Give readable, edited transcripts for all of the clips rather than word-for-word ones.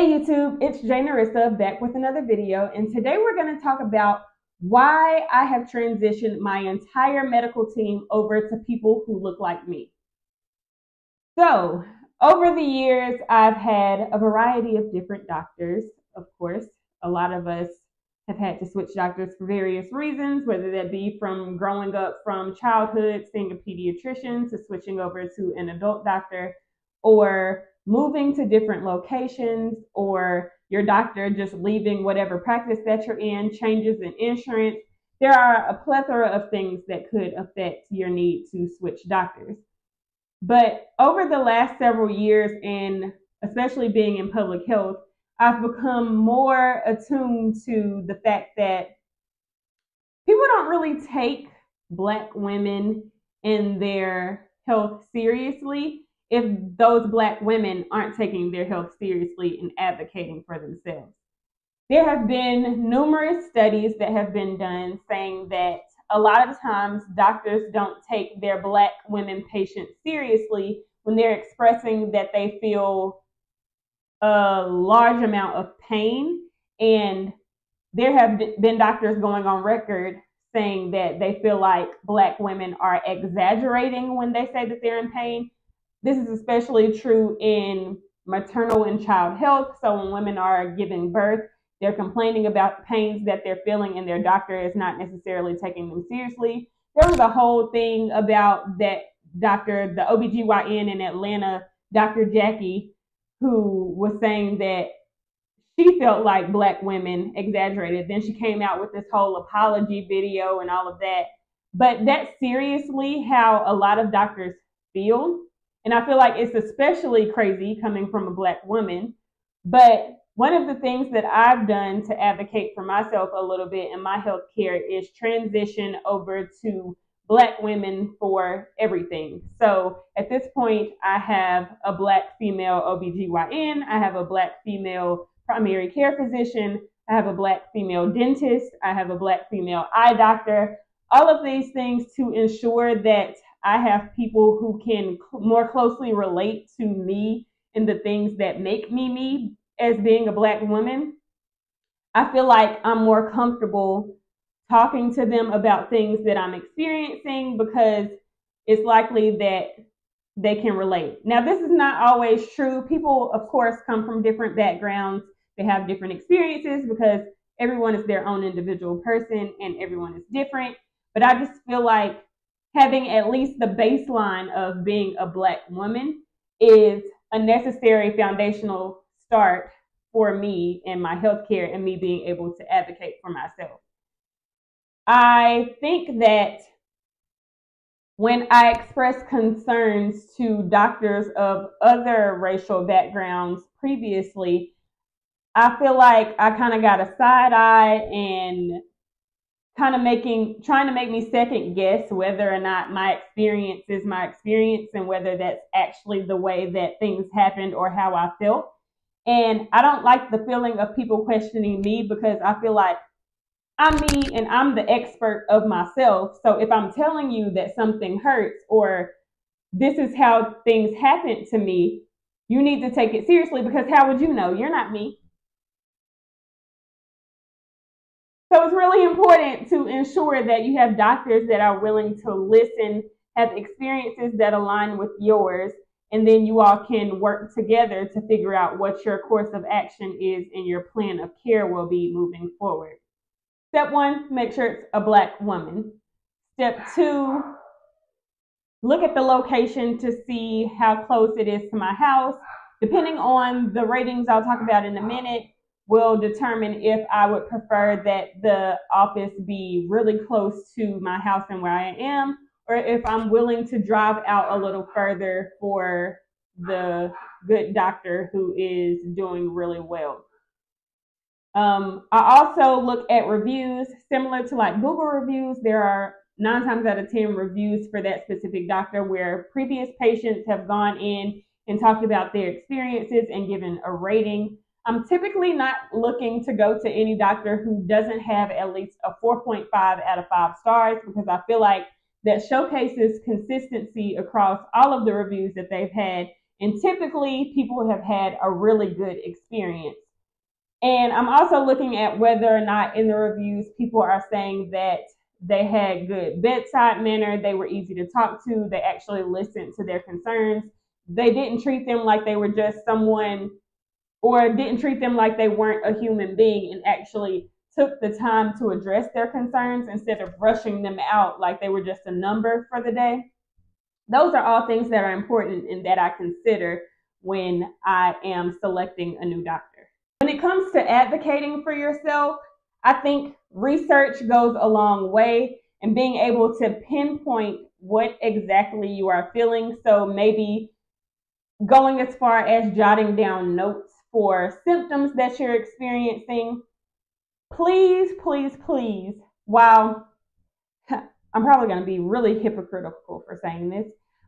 Hey YouTube, it's Jay Narissa back with another video, and today we're going to talk about why I have transitioned my entire medical team over to people who look like me. So, over the years, I've had a variety of different doctors. Of course, a lot of us have had to switch doctors for various reasons, whether that be from growing up from childhood, seeing a pediatrician, to switching over to an adult doctor, or moving to different locations, or your doctor just leaving whatever practice that you're in, changes in insurance. There are a plethora of things that could affect your need to switch doctors. But over the last several years, and especially being in public health, I've become more attuned to the fact that people don't really take Black women and their health seriously if those Black women aren't taking their health seriously and advocating for themselves. There have been numerous studies that have been done saying that a lot of times doctors don't take their Black women patients seriously when they're expressing that they feel a large amount of pain. And there have been doctors going on record saying that they feel like Black women are exaggerating when they say that they're in pain. This is especially true in maternal and child health. So when women are giving birth, they're complaining about the pains that they're feeling, and their doctor is not necessarily taking them seriously. There was a whole thing about that doctor, the OBGYN in Atlanta, Dr. Jackie, who was saying that she felt like Black women exaggerated. Then she came out with this whole apology video and all of that. But that's seriously how a lot of doctors feel. And I feel like it's especially crazy coming from a Black woman. But one of the things that I've done to advocate for myself a little bit in my healthcare is transition over to Black women for everything. So at this point, I have a Black female OBGYN, I have a Black female primary care physician, I have a Black female dentist, I have a Black female eye doctor, all of these things to ensure that I have people who can more closely relate to me and the things that make me me as being a Black woman. I feel like I'm more comfortable talking to them about things that I'm experiencing because it's likely that they can relate. Now, this is not always true. People, of course, come from different backgrounds. They have different experiences because everyone is their own individual person and everyone is different. But I just feel like having at least the baseline of being a Black woman is a necessary foundational start for me and my healthcare and me being able to advocate for myself. I think that when I express concerns to doctors of other racial backgrounds previously, I feel like I kind of got a side eye and kind of trying to make me second guess whether or not my experience is my experience and whether that's actually the way that things happened or how I felt. And I don't like the feeling of people questioning me because I feel like I'm me and I'm the expert of myself. So if I'm telling you that something hurts or this is how things happen to me, you need to take it seriously because how would you know? You're not me. So it's really important to ensure that you have doctors that are willing to listen, have experiences that align with yours, and then you all can work together to figure out what your course of action is and your plan of care will be moving forward. Step 1, make sure it's a Black woman. Step 2, look at the location to see how close it is to my house. Depending on the ratings I'll talk about in a minute, will determine if I would prefer that the office be really close to my house and where I am, or if I'm willing to drive out a little further for the good doctor who is doing really well. I also look at reviews similar to like Google reviews. There are 9 times out of 10 reviews for that specific doctor where previous patients have gone in and talked about their experiences and given a rating. I'm typically not looking to go to any doctor who doesn't have at least a 4.5 out of 5 stars because I feel like that showcases consistency across all of the reviews that they've had And typically people have had a really good experience. And I'm also looking at whether or not in the reviews people are saying that they had good bedside manner, they were easy to talk to, they actually listened to their concerns, they didn't treat them like they were just someone, or didn't treat them like they weren't a human being and actually took the time to address their concerns instead of rushing them out like they were just a number for the day. Those are all things that are important and that I consider when I am selecting a new doctor. When it comes to advocating for yourself, I think research goes a long way and being able to pinpoint what exactly you are feeling. So maybe going as far as jotting down notes for symptoms that you're experiencing. Please, please, please, while I'm probably going to be really hypocritical for saying this,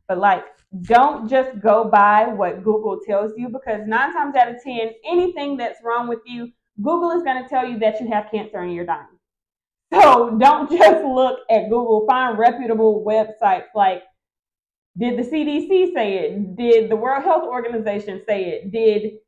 but like, don't just go by what Google tells you, because 9 times out of 10, anything that's wrong with you, Google is going to tell you that you have cancer and you're dying. So don't just look at Google. Find reputable websites like, did the CDC say it? Did the World Health Organization say it? Did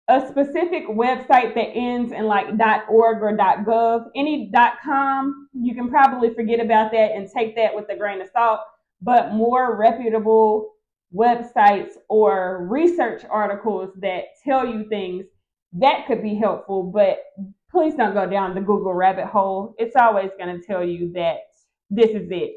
a specific website that ends in like .org or .gov, any .com, you can probably forget about that and take that with a grain of salt. But more reputable websites or research articles that tell you things, that could be helpful. But please don't go down the Google rabbit hole. It's always going to tell you that this is it.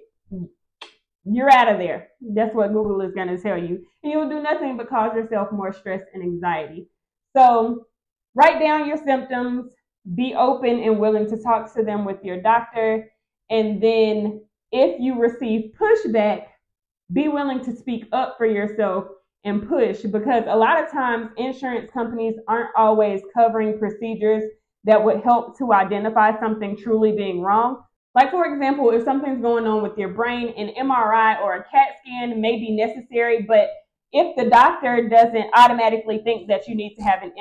You're out of there. That's what Google is going to tell you. And you'll do nothing but cause yourself more stress and anxiety. So write down your symptoms, be open and willing to talk to them with your doctor. And then if you receive pushback, be willing to speak up for yourself and push, because a lot of times insurance companies aren't always covering procedures that would help to identify something truly being wrong. Like, for example, if something's going on with your brain, an MRI or a CAT scan may be necessary, but if the doctor doesn't automatically think that you need to have an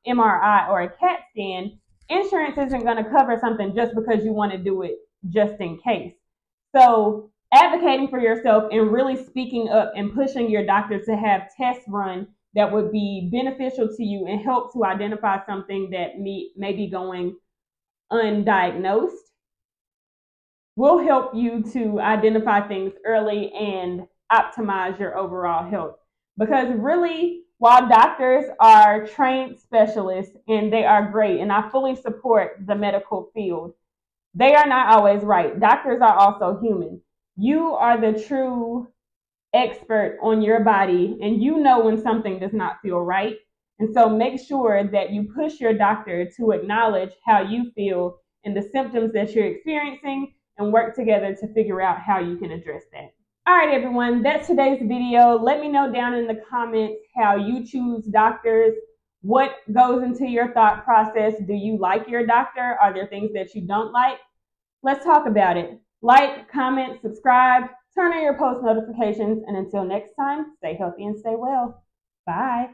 MRI or a CAT scan, insurance isn't going to cover something just because you want to do it just in case. So advocating for yourself and really speaking up and pushing your doctor to have tests run that would be beneficial to you and help to identify something that may be going undiagnosed will help you to identify things early and optimize your overall health. Because really, while doctors are trained specialists and they are great, and I fully support the medical field, they are not always right. Doctors are also human. You are the true expert on your body, and you know when something does not feel right. And so make sure that you push your doctor to acknowledge how you feel and the symptoms that you're experiencing, and work together to figure out how you can address that. All right, everyone, that's today's video. Let me know down in the comments how you choose doctors. What goes into your thought process? Do you like your doctor? Are there things that you don't like? Let's talk about it. Like, comment, subscribe, turn on your post notifications, and until next time, stay healthy and stay well. Bye.